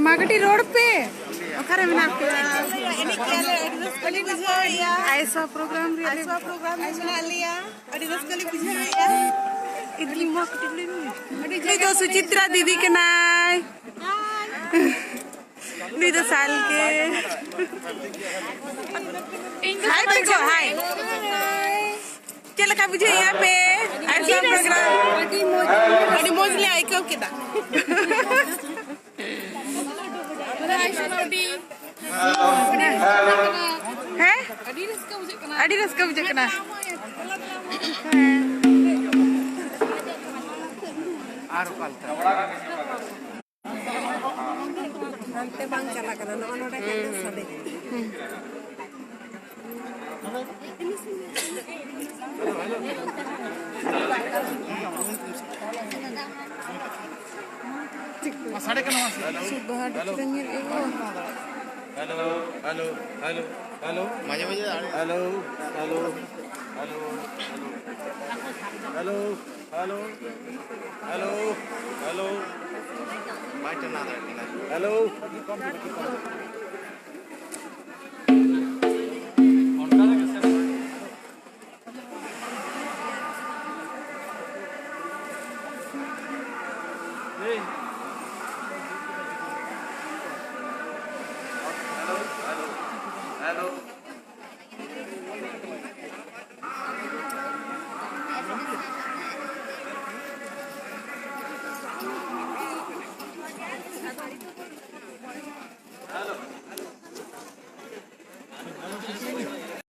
मागटी road पे अखारे में ऐसा programme बना लिया इडली मकटी तो सुचित्रा दीदी के नाय नी तो साल के हाय देखो हाय चल का बुझे यहाँ पे ऐसा प्रोग्राम अड़ी मोज ले आई क्यों किदा है अड़ी रस का बुझे कना आरो पालता nanti bang cala kana no no dek sade masade kana subah dengar ego halo halo halo halo maje maje halo halo halo halo halo halo halo Halo.